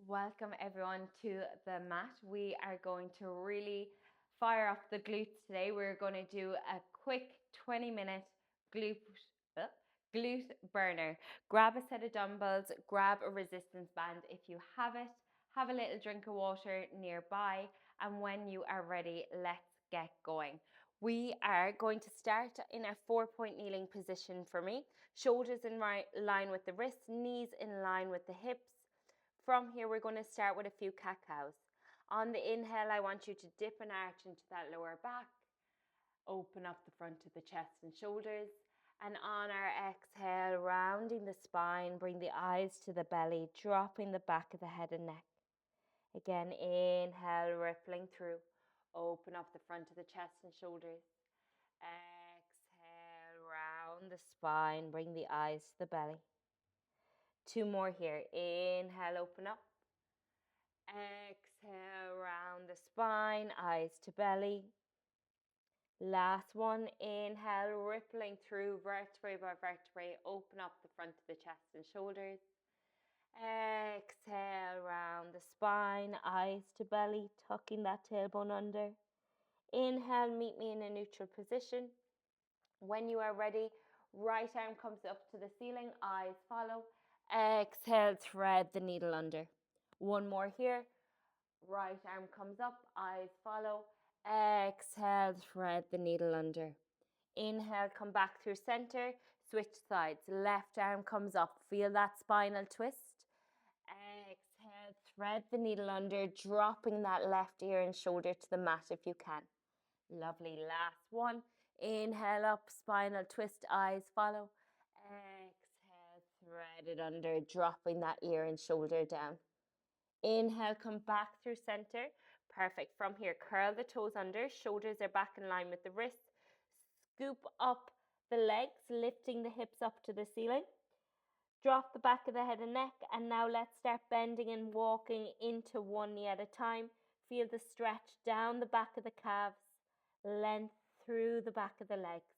Welcome everyone to the mat. We are going to really fire up the glutes today. We're going to do a quick 20-minute glute, uh, glute burner. Grab a set of dumbbells, grab a resistance band if you have it, have a little drink of water nearby, and when you are ready, let's get going. We are going to start in a 4-point kneeling position for me. Shoulders in line with the wrists, knees in line with the hips. From here, we're going to start with a few cat-cows. On the inhale, I want you to dip and arch into that lower back. Open up the front of the chest and shoulders. And on our exhale, rounding the spine, bring the eyes to the belly, dropping the back of the head and neck. Again, inhale, rippling through. Open up the front of the chest and shoulders. Exhale, round the spine, bring the eyes to the belly. 2 more here. Inhale, open up. Exhale, round the spine, eyes to belly. Last one, inhale, rippling through vertebrae by vertebrae. Open up the front of the chest and shoulders. Exhale, round the spine, eyes to belly, tucking that tailbone under. Inhale, meet me in a neutral position. When you are ready, right arm comes up to the ceiling, eyes follow. Exhale, thread the needle under. 1 more here. Right arm comes up, eyes follow. Exhale, thread the needle under. Inhale, come back through center, switch sides. Left arm comes up, feel that spinal twist. Exhale, thread the needle under, dropping that left ear and shoulder to the mat if you can. Lovely, last one. Inhale up, spinal twist, eyes follow. Exhale, thread it under, dropping that ear and shoulder down. Inhale, come back through center. Perfect. From here, curl the toes under. Shoulders are back in line with the wrists. Scoop up the legs, lifting the hips up to the ceiling. Drop the back of the head and neck. And now let's start bending and walking into one knee at a time. Feel the stretch down the back of the calves. Length through the back of the legs.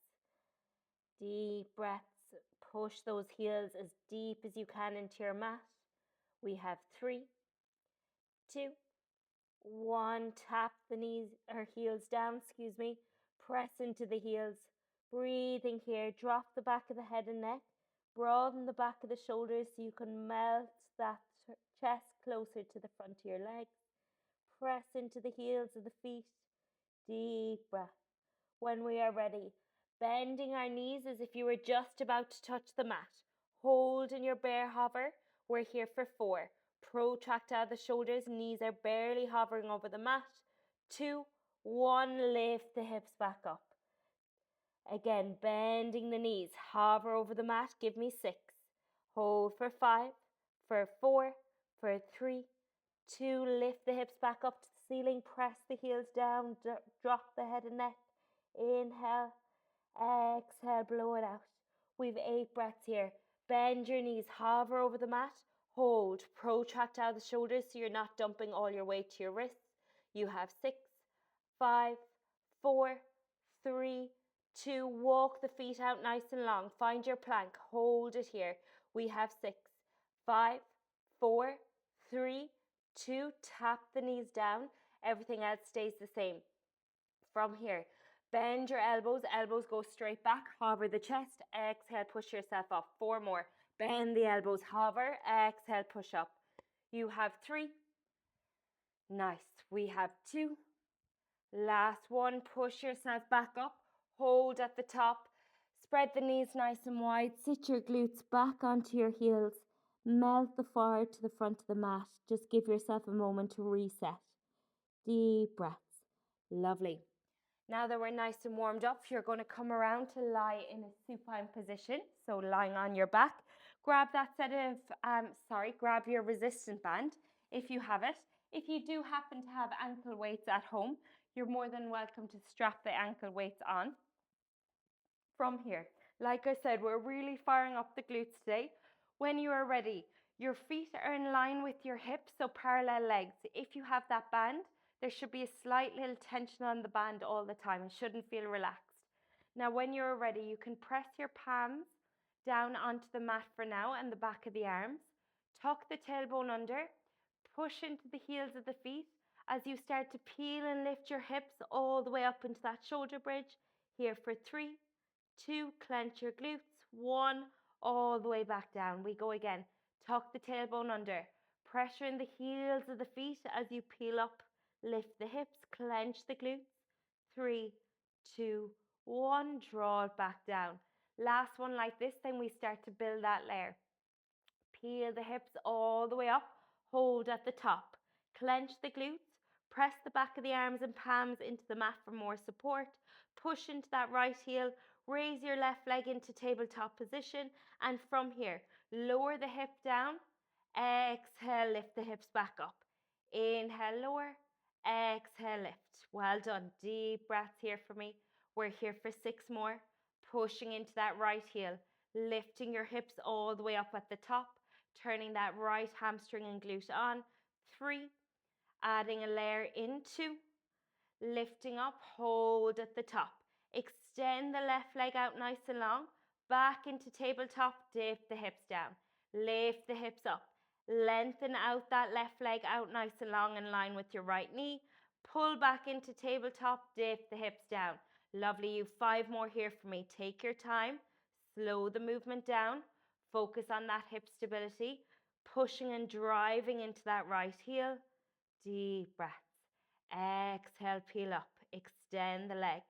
Deep breaths. Push those heels as deep as you can into your mat. We have 3, 2, 1. Tap the knees or heels down, Press into the heels. Breathing here. Drop the back of the head and neck. Broaden the back of the shoulders so you can melt that chest closer to the front of your legs. Press into the heels of the feet. Deep breath. When we are ready, bending our knees as if you were just about to touch the mat. Hold in your bear hover. We're here for 4. Protract out the shoulders, knees are barely hovering over the mat. 2, 1, lift the hips back up. Again, bending the knees, hover over the mat, give me 6. Hold for 5, for 4, for 3, 2, lift the hips back up to the ceiling, press the heels down, drop the head and neck. Inhale, exhale, blow it out. We've 8 breaths here. Bend your knees, hover over the mat. Hold, protract out the shoulders so you're not dumping all your weight to your wrists. You have 6, 5, 4, 3, 2. Walk the feet out nice and long. Find your plank. Hold it here. We have 6, 5, 4, 3, 2. Tap the knees down. Everything else stays the same. From here, bend your elbows. Elbows go straight back. Hover the chest. Exhale, push yourself up. 4 more. Bend the elbows, hover, exhale, push up. You have 3. Nice. We have 2. Last one, push yourself back up. Hold at the top. Spread the knees nice and wide. Sit your glutes back onto your heels. Melt the forward to the front of the mat. Just give yourself a moment to reset. Deep breaths. Lovely. Now that we're nice and warmed up, you're going to come around to lie in a supine position. So lying on your back. Grab that set of, grab your resistance band if you have it. If you do happen to have ankle weights at home, you're more than welcome to strap the ankle weights on. From here, like I said, we're really firing up the glutes today. When you are ready, your feet are in line with your hips, so parallel legs. If you have that band, there should be a slight little tension on the band all the time. It shouldn't feel relaxed. Now, when you're ready, you can press your palms down onto the mat for now and the back of the arms. Tuck the tailbone under. Push into the heels of the feet as you start to peel and lift your hips all the way up into that shoulder bridge. Here for 3, 2, clench your glutes, 1, all the way back down. We go again. Tuck the tailbone under. Pressure in the heels of the feet as you peel up. Lift the hips, clench the glutes. 3, 2, 1, draw it back down. Last one like this, then we start to build that layer. Peel the hips all the way up. Hold at the top. Clench the glutes. Press the back of the arms and palms into the mat for more support. Push into that right heel. Raise your left leg into tabletop position. And from here, lower the hip down. Exhale, lift the hips back up. Inhale, lower. Exhale, lift. Well done. Deep breaths here for me. We're here for 6 more. Pushing into that right heel. Lifting your hips all the way up at the top. Turning that right hamstring and glute on. 3. Adding a layer in. 2. Lifting up. Hold at the top. Extend the left leg out nice and long. Back into tabletop. Dip the hips down. Lift the hips up. Lengthen out that left leg out nice and long in line with your right knee. Pull back into tabletop. Dip the hips down. Lovely. You 5 more here for me. Take your time. Slow the movement down. Focus on that hip stability. Pushing and driving into that right heel. Deep breaths. Exhale, peel up. Extend the leg.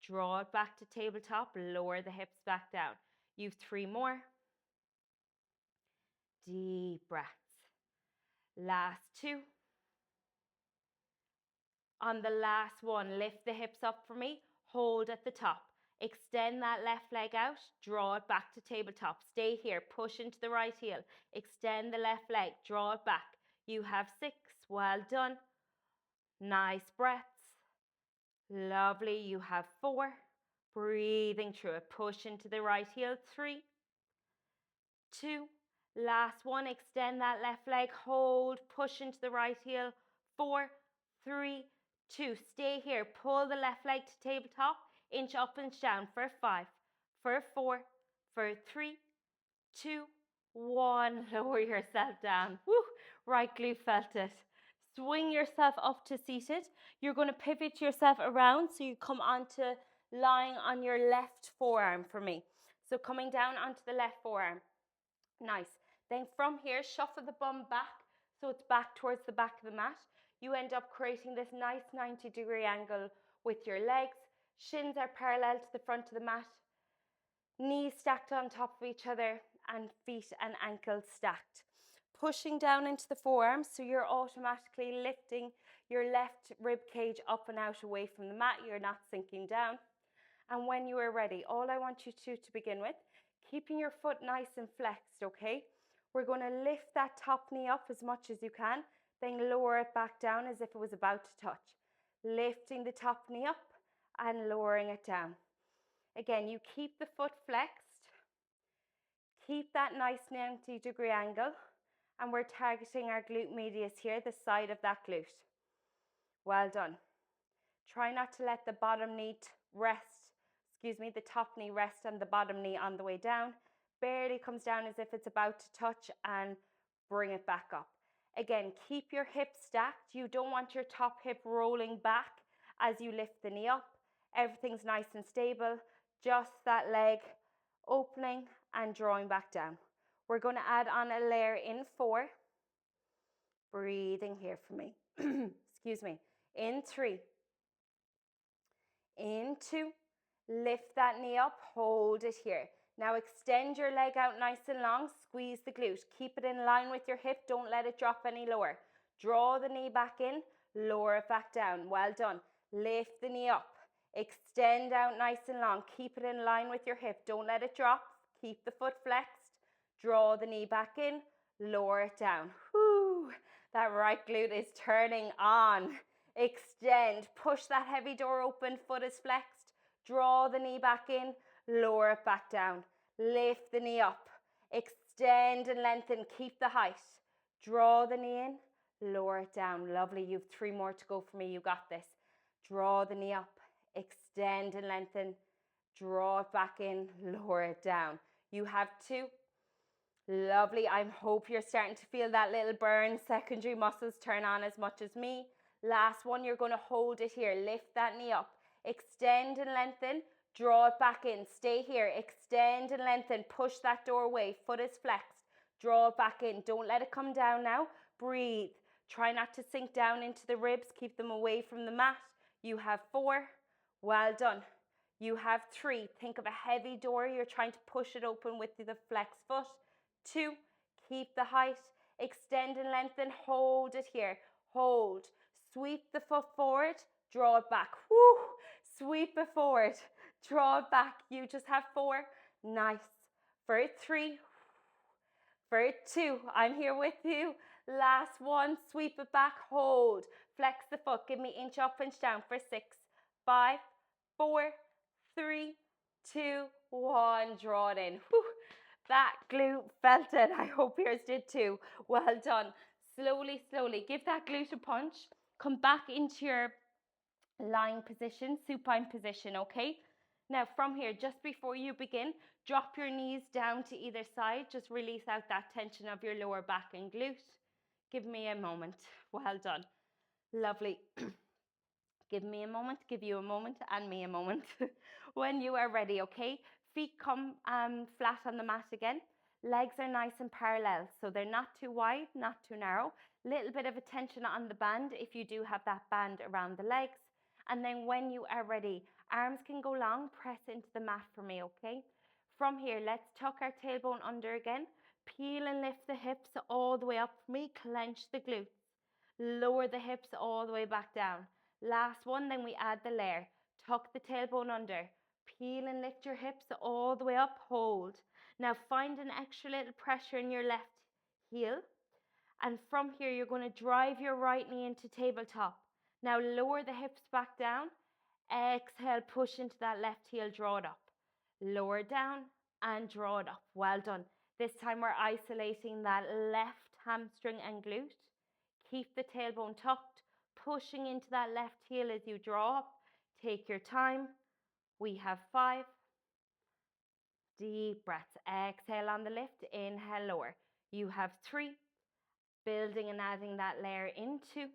Draw it back to tabletop. Lower the hips back down. You've 3 more. Deep breaths. Last 2. On the last one, lift the hips up for me. Hold at the top. Extend that left leg out. Draw it back to tabletop. Stay here. Push into the right heel. Extend the left leg. Draw it back. You have 6. Well done. Nice breaths. Lovely. You have 4. Breathing through it. Push into the right heel. 3, 2. Last one. Extend that left leg. Hold. Push into the right heel. 4, 3, 2. Stay here. Pull the left leg to tabletop. Inch up, inch down for 5, for 4, for 3, 2, 1. Lower yourself down. Woo. Right glute felt it. Swing yourself up to seated. You're going to pivot yourself around so you come onto lying on your left forearm for me. So coming down onto the left forearm. Nice. Then from here, shuffle the bum back so it's back towards the back of the mat. You end up creating this nice 90-degree angle with your legs. Shins are parallel to the front of the mat. Knees stacked on top of each other and feet and ankles stacked. Pushing down into the forearms so you're automatically lifting your left rib cage up and out away from the mat. You're not sinking down. And when you are ready, all I want you to begin with, keeping your foot nice and flexed, okay? We're going to lift that top knee up as much as you can, then lower it back down as if it was about to touch. Lifting the top knee up and lowering it down. Again, you keep the foot flexed. Keep that nice 90-degree angle. And we're targeting our glute medius here, the side of that glute. Well done. Try not to let the bottom knee the top knee rest on the bottom knee on the way down. Barely comes down as if it's about to touch and bring it back up. Again, keep your hips stacked. You don't want your top hip rolling back as you lift the knee up. Everything's nice and stable. Just that leg opening and drawing back down. We're going to add on a layer in 4. Breathing here for me. Excuse me. In 3. In 2. Lift that knee up. Hold it here. Now extend your leg out nice and long. Squeeze the glute. Keep it in line with your hip. Don't let it drop any lower. Draw the knee back in. Lower it back down. Well done. Lift the knee up. Extend out nice and long. Keep it in line with your hip. Don't let it drop. Keep the foot flexed. Draw the knee back in. Lower it down. Whoo! That right glute is turning on. Extend. Push that heavy door open. Foot is flexed. Draw the knee back in. Lower it back down. Lift the knee up. Extend and lengthen. Keep the height. Draw the knee in. Lower it down. Lovely. You've 3 more to go for me. You got this. Draw the knee up. Extend and lengthen. Draw it back in. Lower it down. You have 2. Lovely. I hope you're starting to feel that little burn. Secondary muscles turn on as much as me. Last one, you're going to hold it here. Lift that knee up. Extend and lengthen. Draw it back in. Stay here. Extend and lengthen. Push that door away. Foot is flexed. Draw it back in. Don't let it come down now. Breathe. Try not to sink down into the ribs. Keep them away from the mat. You have 4. Well done. You have 3. Think of a heavy door. You're trying to push it open with the flexed foot. 2. Keep the height. Extend and lengthen. Hold it here. Hold. Sweep the foot forward. Draw it back. Woo! Sweep it forward. Draw it back. You just have 4. Nice. For 3. For 2. I'm here with you. Last one. Sweep it back. Hold. Flex the foot. Give me inch up, inch down for 6, 5, 4, 3, 2, 1. Draw it in. Whew. That glute felt it. I hope yours did too. Well done. Slowly, slowly. Give that glute a punch. Come back into your lying position, supine position, okay? Now from here, just before you begin, drop your knees down to either side. Just release out that tension of your lower back and glute. Give me a moment. Well done. Lovely. Give me a moment, give you a moment, and me a moment. When you are ready, okay? Feet come flat on the mat again. Legs are nice and parallel, so they're not too wide, not too narrow. Little bit of a tension on the band if you do have that band around the legs. And then when you are ready, arms can go long, press into the mat for me, okay? From here, let's tuck our tailbone under again. Peel and lift the hips all the way up for me. Clench the glutes. Lower the hips all the way back down. Last one, then we add the layer. Tuck the tailbone under. Peel and lift your hips all the way up. Hold. Now find an extra little pressure in your left heel. And from here, you're going to drive your right knee into tabletop. Now lower the hips back down. Exhale, push into that left heel, draw it up. Lower down and draw it up. Well done. This time we're isolating that left hamstring and glute. Keep the tailbone tucked, pushing into that left heel as you draw up. Take your time. We have 5. Deep breaths. Exhale on the lift. Inhale, lower. You have 3. Building and adding that layer into.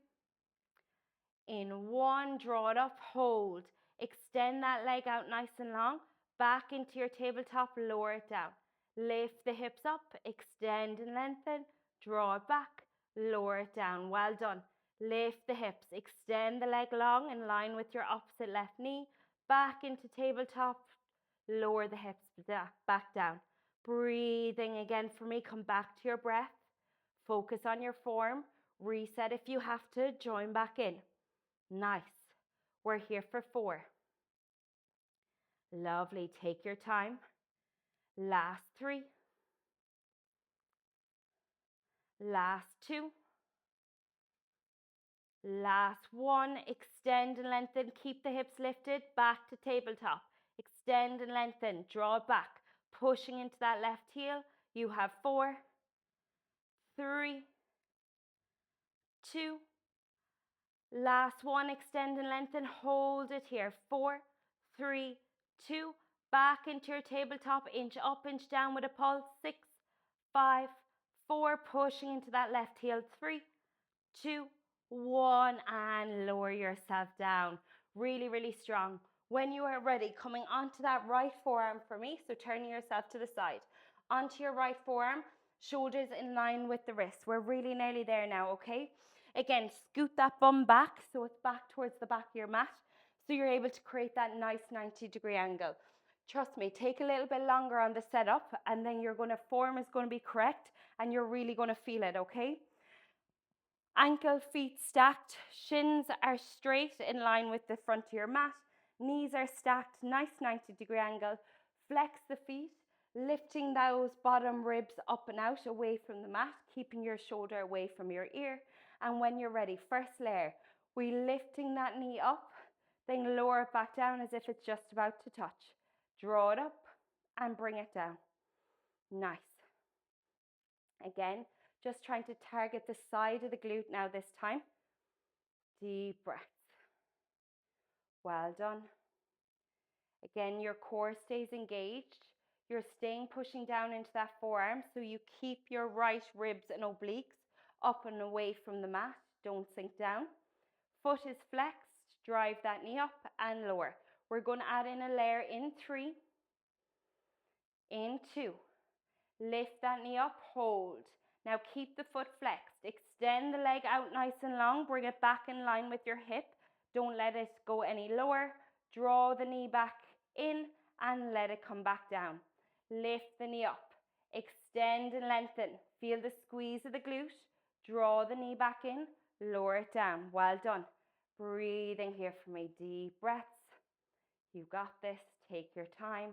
In 1, draw it up, hold. Extend that leg out nice and long. Back into your tabletop, lower it down. Lift the hips up, extend and lengthen. Draw it back, lower it down. Well done. Lift the hips, extend the leg long in line with your opposite left knee. Back into tabletop, lower the hips back down. Breathing again for me, come back to your breath. Focus on your form. Reset if you have to, join back in. Nice. We're here for 4. Lovely. Take your time. Last 3. Last 2. Last 1. Extend and lengthen. Keep the hips lifted. Back to tabletop. Extend and lengthen. Draw it back. Pushing into that left heel. You have 4, 3, 2. Last 1. Extend and lengthen. Hold it here. 4, 3, 2. Back into your tabletop. Inch up, inch down with a pulse. 6, 5, 4. Pushing into that left heel. 3, 2, 1. And lower yourself down. Really, really strong. When you are ready, coming onto that right forearm for me. So turning yourself to the side. Onto your right forearm. Shoulders in line with the wrists. We're really nearly there now, okay? Again, scoot that bum back so it's back towards the back of your mat. So you're able to create that nice 90-degree angle. Trust me, take a little bit longer on the setup and then form is going to be correct and you're really going to feel it, okay? Ankle, feet stacked, shins are straight in line with the front of your mat. Knees are stacked, nice 90-degree angle. Flex the feet, lifting those bottom ribs up and out away from the mat, keeping your shoulder away from your ear. And when you're ready, first layer, we're lifting that knee up, then lower it back down as if it's just about to touch. Draw it up and bring it down. Nice. Again, just trying to target the side of the glute now this time. Deep breaths. Well done. Again, your core stays engaged. You're staying pushing down into that forearm, so you keep your right ribs and obliques up and away from the mat. Don't sink down. Foot is flexed. Drive that knee up and lower. We're going to add in a layer in 3, in 2. Lift that knee up, hold. Now keep the foot flexed. Extend the leg out nice and long. Bring it back in line with your hip. Don't let it go any lower. Draw the knee back in and let it come back down. Lift the knee up. Extend and lengthen. Feel the squeeze of the glute. Draw the knee back in. Lower it down. Well done. Breathing here for me. Deep breaths. You got this. Take your time.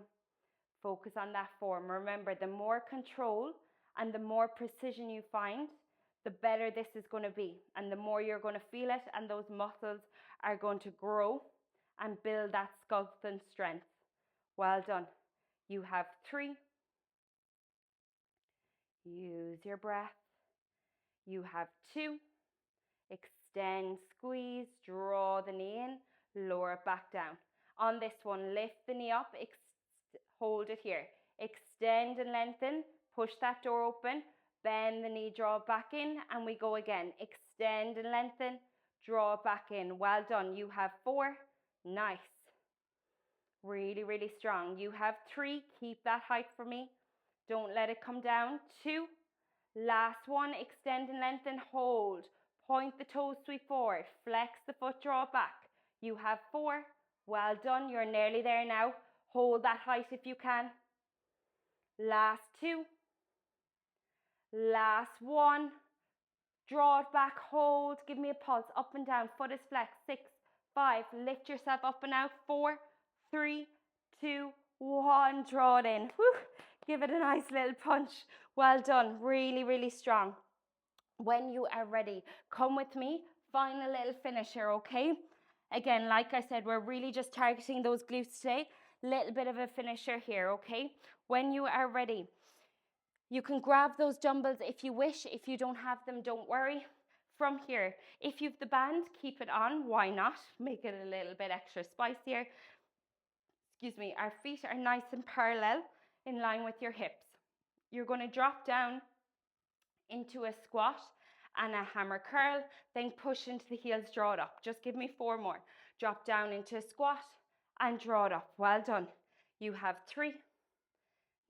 Focus on that form. Remember, the more control and the more precision you find, the better this is going to be. And the more you're going to feel it, and those muscles are going to grow and build that skeleton strength. Well done. You have 3. Use your breath. You have 2. Extend, squeeze, draw the knee in, lower it back down. On this one, lift the knee up, hold it here. Extend and lengthen, push that door open, bend the knee, draw it back in, and we go again. Extend and lengthen, draw it back in. Well done. You have 4. Nice. Really, really strong. You have 3. Keep that height for me. Don't let it come down. 2. Last one. Extend and lengthen, hold. Point the toes, sweep forward. Flex the foot, draw it back. You have 4. Well done. You're nearly there now. Hold that height if you can. Last 2. Last 1. Draw it back, hold. Give me a pulse. Up and down. Foot is flexed. 6, 5. Lift yourself up and out. 4, 3, 2, 1. Draw it in. Woo. Give it a nice little punch. Well done. Really, really strong. When you are ready, come with me. Final little finisher, okay? Again, like I said, we're really just targeting those glutes today. Little bit of a finisher here, okay? When you are ready, you can grab those dumbbells if you wish. If you don't have them, don't worry. From here, if you've the band, keep it on. Why not? Make it a little bit extra spicier. Excuse me. Our feet are nice and parallel in line with your hips. You're going to drop down into a squat and a hammer curl, then push into the heels, draw it up. Just give me 4 more. Drop down into a squat and draw it up. Well done. You have 3.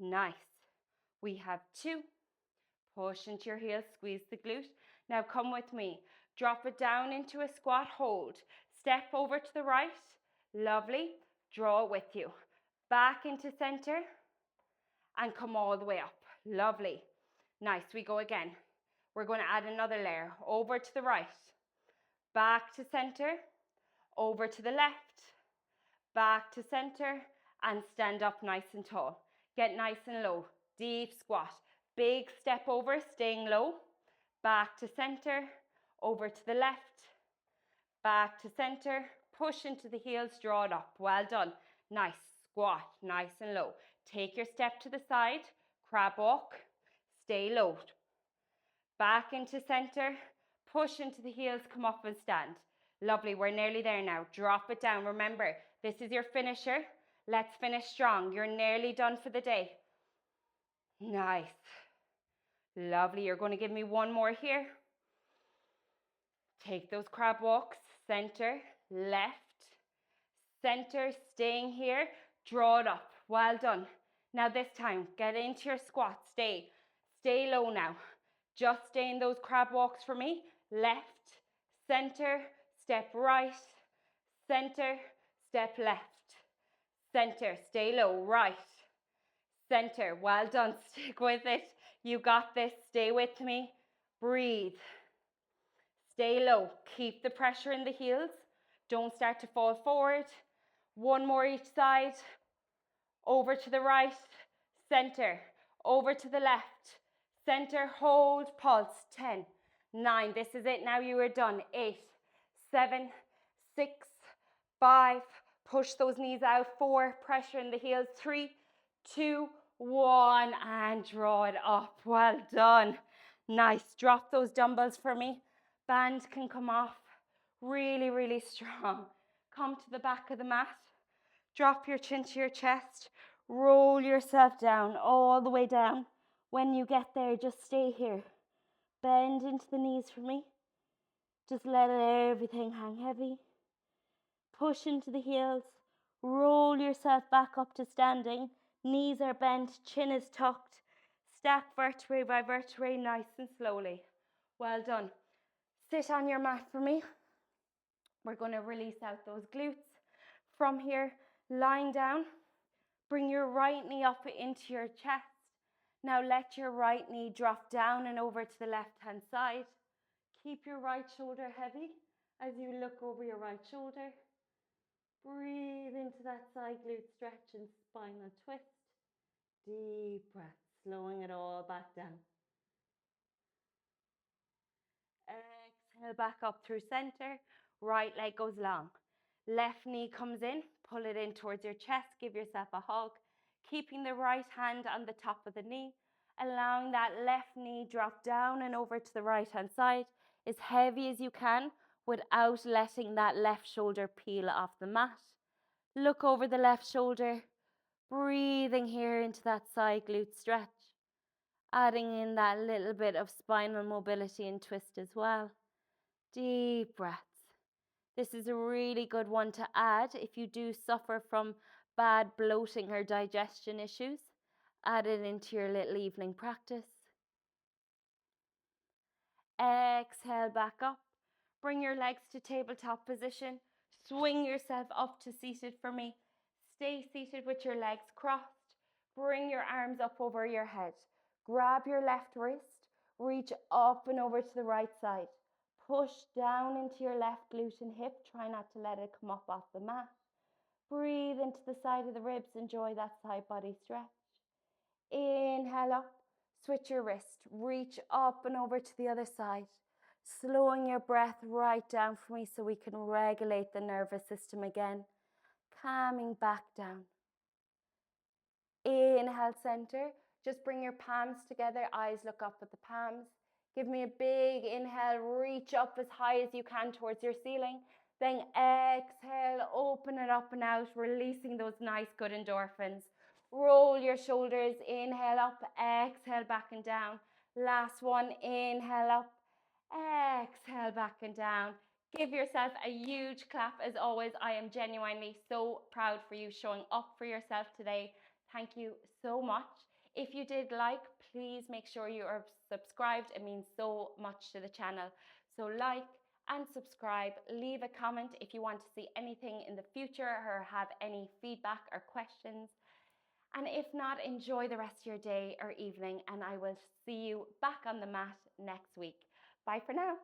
Nice. We have 2. Push into your heels, squeeze the glute. Now come with me. Drop it down into a squat, hold. Step over to the right. Lovely. Draw it with you. Back into center and come all the way up. Lovely. Nice. We go again. We're going to add another layer. Over to the right. Back to center. Over to the left. Back to center. And stand up nice and tall. Get nice and low. Deep squat. Big step over, staying low. Back to center. Over to the left. Back to center. Push into the heels. Draw it up. Well done. Nice. Squat. Nice and low. Take your step to the side. Crab walk. Stay low. Back into center. Push into the heels. Come up and stand. Lovely. We're nearly there now. Drop it down. Remember, this is your finisher. Let's finish strong. You're nearly done for the day. Nice. Lovely. You're going to give me 1 more here. Take those crab walks. Center, left, center, staying here. Draw it up. Well done. Now this time, get into your squat. Stay low now. Just stay in those crab walks for me. Left, center, step right, center, step left, center, stay low, right, center. Well done. Stick with it. You got this. Stay with me. Breathe. Stay low. Keep the pressure in the heels. Don't start to fall forward. 1 more each side. Over to the right, center. Over to the left, center. Hold, pulse. 10, 9. This is it. Now you are done. 8, 7, 6, 5. Push those knees out. 4. Pressure in the heels. 3, 2, 1. And draw it up. Well done. Nice. Drop those dumbbells for me. Band can come off. Really, really strong. Come to the back of the mat. Drop your chin to your chest. Roll yourself down, all the way down. When you get there, just stay here. Bend into the knees for me. Just let everything hang heavy. Push into the heels. Roll yourself back up to standing. Knees are bent, chin is tucked. Stack vertebrae by vertebrae, nice and slowly. Well done. Sit on your mat for me. We're going to release out those glutes. From here, lying down, bring your right knee up into your chest. Now let your right knee drop down and over to the left-hand side. Keep your right shoulder heavy as you look over your right shoulder. Breathe into that side glute stretch and spinal twist. Deep breath, slowing it all back down. Exhale back up through center. Right leg goes long. Left knee comes in. Pull it in towards your chest. Give yourself a hug. Keeping the right hand on the top of the knee. Allowing that left knee drop down and over to the right hand side. As heavy as you can without letting that left shoulder peel off the mat. Look over the left shoulder. Breathing here into that side glute stretch. Adding in that little bit of spinal mobility and twist as well. Deep breaths. This is a really good one to add if you do suffer from bad bloating or digestion issues. Add it into your little evening practice. Exhale back up. Bring your legs to tabletop position. Swing yourself up to seated for me. Stay seated with your legs crossed. Bring your arms up over your head. Grab your left wrist. Reach up and over to the right side. Push down into your left glute and hip. Try not to let it come up off the mat. Breathe into the side of the ribs. Enjoy that side body stretch. Inhale up. Switch your wrist. Reach up and over to the other side. Slowing your breath right down for me so we can regulate the nervous system again. Calming back down. Inhale, center. Just bring your palms together. Eyes look up at the palms. Give me a big inhale. Reach up as high as you can towards your ceiling. Then exhale, open it up and out, releasing those nice, good endorphins. Roll your shoulders. Inhale up. Exhale back and down. Last one. Inhale up. Exhale back and down. Give yourself a huge clap. As always, I am genuinely so proud for you showing up for yourself today. Thank you so much. If you did like, please make sure you are subscribed. It means so much to the channel. So like and subscribe. Leave a comment if you want to see anything in the future or have any feedback or questions. And if not, enjoy the rest of your day or evening, and I will see you back on the mat next week. Bye for now.